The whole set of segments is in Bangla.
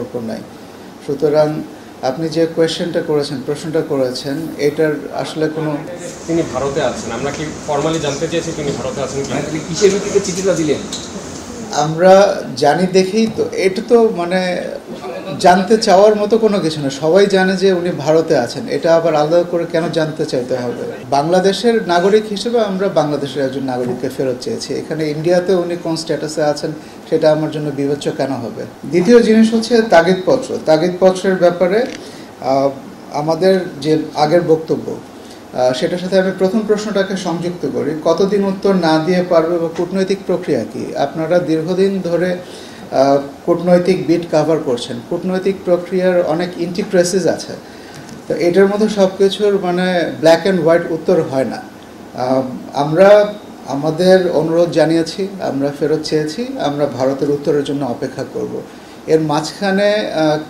সম্পর্ক নাই। সুতরাং আপনি যে প্রশ্নটা করেছেন এটার আসলে কোনো, তিনি ভারতে আছেন, আমরা কি ফর্মালি জানতে চেয়েছি তিনি ভারতে আছেন কি কিসের ভিত্তিতে চিঠিটা দিলেন? আমরা জানি দেখেই তো, এটা তো মানে জানতে চাওয়ার মতো কোনো কিছু না, সবাই জানে যে উনি ভারতে আছেন, এটা আবার আলাদা করে কেন জানতে চাইতে হবে? বাংলাদেশের নাগরিক হিসেবে আমরা বাংলাদেশের একজন নাগরিককে ফেরত চেয়েছি, এখানে ইন্ডিয়াতে উনি কোন স্ট্যাটাসে আছেন সেটা আমার জন্য বিবেচ্য কেন হবে? দ্বিতীয় জিনিস হচ্ছে তাগিদপত্রের ব্যাপারে আমাদের যে আগের বক্তব্য সেটার সাথে আমি প্রথম প্রশ্নটাকে সংযুক্ত করি, কতদিন উত্তর না দিয়ে পারবে বা কূটনৈতিক প্রক্রিয়া কি? আপনারা দীর্ঘদিন ধরে কূটনৈতিক বিট কাভার করছেন, কূটনৈতিক প্রক্রিয়ার অনেক ইন্টিগ্রেসিস আছে, তো এটার মধ্যে সব কিছুর মানে ব্ল্যাক অ্যান্ড হোয়াইট উত্তর হয় না। আমরা আমাদের অনুরোধ জানিয়েছি, আমরা ফেরত চেয়েছি, আমরা ভারতের উত্তরের জন্য অপেক্ষা করব। এর মাঝখানে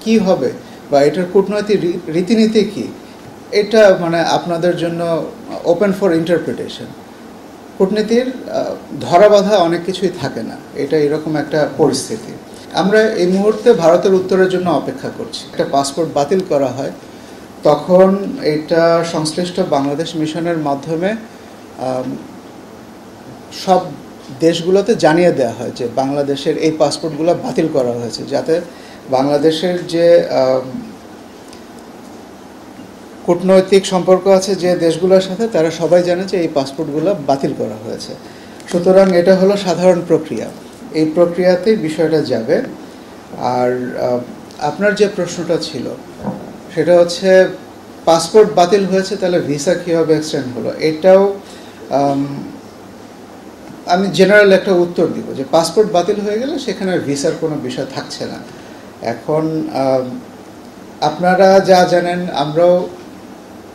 কি হবে বা এটার কূটনৈতিক রীতিনীতি কী, এটা মানে আপনাদের জন্য ওপেন ফর ইন্টারপ্রিটেশন। কূটনীতির ধরাবাঁধা অনেক কিছুই থাকে না, এটা এরকম একটা পরিস্থিতি। আমরা এই মুহূর্তে ভারতের উত্তরের জন্য অপেক্ষা করছি। একটা পাসপোর্ট বাতিল করা হয় তখন এটা সংশ্লিষ্ট বাংলাদেশ মিশনের মাধ্যমে সব দেশগুলোতে জানিয়ে দেওয়া হয় যে বাংলাদেশের এই পাসপোর্টগুলো বাতিল করা হয়েছে, যাতে বাংলাদেশের যে কূটনৈতিক সম্পর্ক আছে যে দেশগুলোর সাথে, তারা সবাই জানে যে এই পাসপোর্টগুলো বাতিল করা হয়েছে। সুতরাং এটা হলো সাধারণ প্রক্রিয়া, এই প্রক্রিয়াতেই বিষয়টা যাবে। আর আপনার যে প্রশ্নটা ছিল সেটা হচ্ছে পাসপোর্ট বাতিল হয়েছে তাহলে ভিসা কীভাবে এক্সটেন্ড হলো, এটাও আমি জেনারেল একটা উত্তর দিব যে পাসপোর্ট বাতিল হয়ে গেলে সেখানে ভিসার কোনো বিষয় থাকছে না। এখন আপনারা যা জানেন আমরাও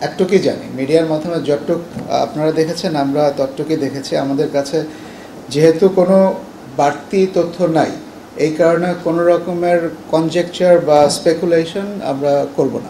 একটুকুই জানি, মিডিয়ার মাধ্যমে যতটুক আপনারা দেখেছেন আমরা ততটুকুই দেখেছি। আমাদের কাছে যেহেতু কোনো বাড়তি তথ্য নাই, এই কারণে কোনো রকমের কনজেকচার বা স্পেকুলেশন আমরা করব না।